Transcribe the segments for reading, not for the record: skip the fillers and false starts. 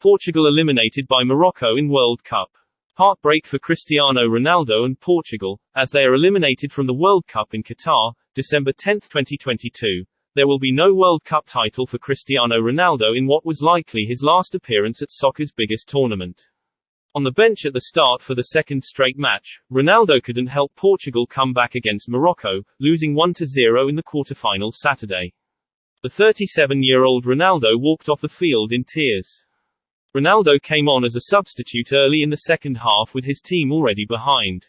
Portugal eliminated by Morocco in World Cup. Heartbreak for Cristiano Ronaldo and Portugal, as they are eliminated from the World Cup in Qatar, December 10, 2022. There will be no World Cup title for Cristiano Ronaldo in what was likely his last appearance at soccer's biggest tournament. On the bench at the start for the second straight match, Ronaldo couldn't help Portugal come back against Morocco, losing 1-0 in the quarterfinals Saturday. The 37-year-old Ronaldo walked off the field in tears. Ronaldo came on as a substitute early in the second half with his team already behind.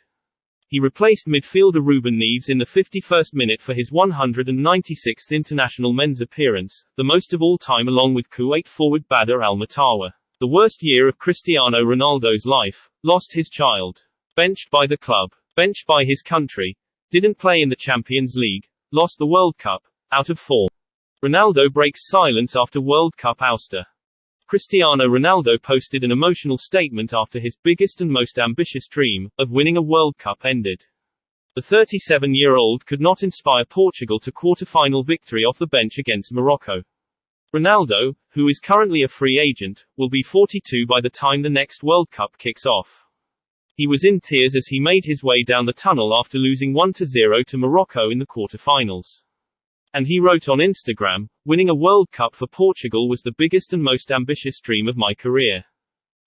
He replaced midfielder Rúben Neves in the 51st minute for his 196th international men's appearance, the most of all time, along with Kuwait forward Badr Al-Mutawa. The worst year of Cristiano Ronaldo's life, lost his child. Benched by the club, benched by his country, didn't play in the Champions League, lost the World Cup, out of form. Ronaldo breaks silence after World Cup ouster. Cristiano Ronaldo posted an emotional statement after his biggest and most ambitious dream, of winning a World Cup, ended. The 37-year-old could not inspire Portugal to quarter-final victory off the bench against Morocco. Ronaldo, who is currently a free agent, will be 42 by the time the next World Cup kicks off. He was in tears as he made his way down the tunnel after losing 1-0 to Morocco in the quarterfinals. And he wrote on Instagram, "Winning a World Cup for Portugal was the biggest and most ambitious dream of my career.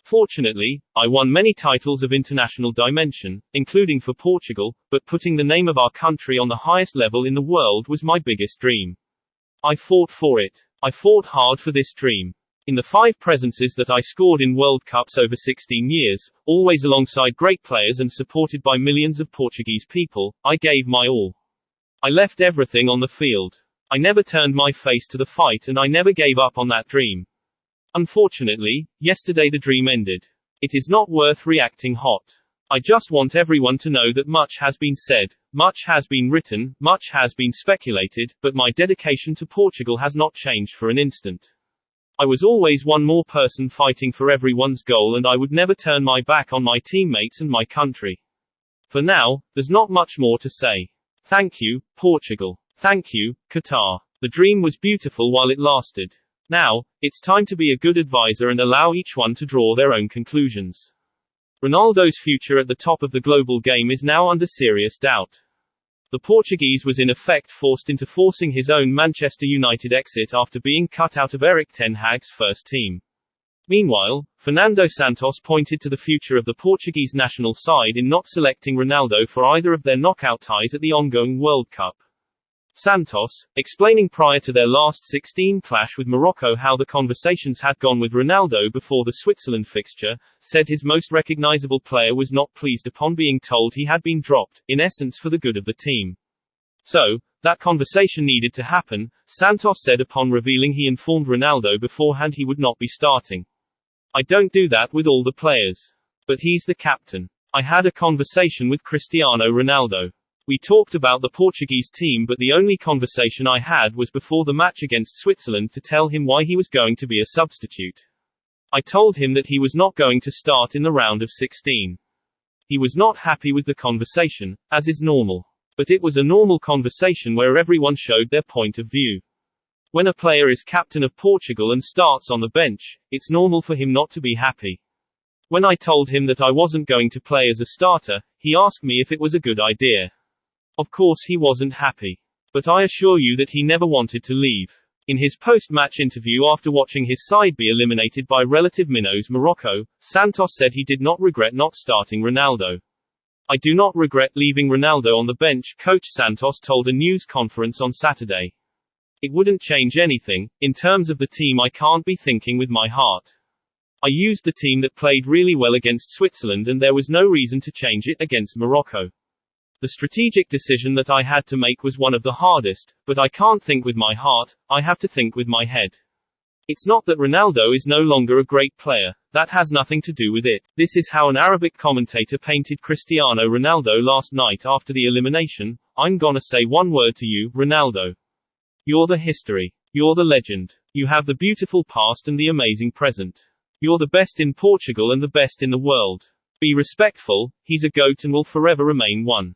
Fortunately, I won many titles of international dimension, including for Portugal, but putting the name of our country on the highest level in the world was my biggest dream. I fought for it. I fought hard for this dream. In the 5 presences that I scored in World Cups over 16 years, always alongside great players and supported by millions of Portuguese people, I gave my all. I left everything on the field. I never turned my face to the fight and I never gave up on that dream. Unfortunately, yesterday the dream ended. It is not worth reacting hot. I just want everyone to know that much has been said, much has been written, much has been speculated, but my dedication to Portugal has not changed for an instant. I was always one more person fighting for everyone's goal and I would never turn my back on my teammates and my country. For now, there's not much more to say. Thank you, Portugal. Thank you, Qatar. The dream was beautiful while it lasted. Now, it's time to be a good advisor and allow each one to draw their own conclusions. Ronaldo's future at the top of the global game is now under serious doubt. The Portuguese was in effect forced into forcing his own Manchester United exit after being cut out of Erik ten Hag's first team. Meanwhile, Fernando Santos pointed to the future of the Portuguese national side in not selecting Ronaldo for either of their knockout ties at the ongoing World Cup. Santos, explaining prior to their last 16 clash with Morocco how the conversations had gone with Ronaldo before the Switzerland fixture, said his most recognizable player was not pleased upon being told he had been dropped, in essence for the good of the team. So, that conversation needed to happen, Santos said upon revealing he informed Ronaldo beforehand he would not be starting. I don't do that with all the players. But he's the captain. I had a conversation with Cristiano Ronaldo. We talked about the Portuguese team, but the only conversation I had was before the match against Switzerland to tell him why he was going to be a substitute. I told him that he was not going to start in the round of 16. He was not happy with the conversation, as is normal. But it was a normal conversation where everyone showed their point of view. When a player is captain of Portugal and starts on the bench, it's normal for him not to be happy. When I told him that I wasn't going to play as a starter, he asked me if it was a good idea. Of course he wasn't happy. But I assure you that he never wanted to leave. In his post-match interview after watching his side be eliminated by relative minnows Morocco, Santos said he did not regret not starting Ronaldo. I do not regret leaving Ronaldo on the bench, Coach Santos told a news conference on Saturday. It wouldn't change anything. In terms of the team, I can't be thinking with my heart. I used the team that played really well against Switzerland and there was no reason to change it against Morocco. The strategic decision that I had to make was one of the hardest, but I can't think with my heart, I have to think with my head. It's not that Ronaldo is no longer a great player, that has nothing to do with it. This is how an Arabic commentator painted Cristiano Ronaldo last night after the elimination. I'm gonna say one word to you, Ronaldo. You're the history. You're the legend. You have the beautiful past and the amazing present. You're the best in Portugal and the best in the world. Be respectful, he's a GOAT and will forever remain one.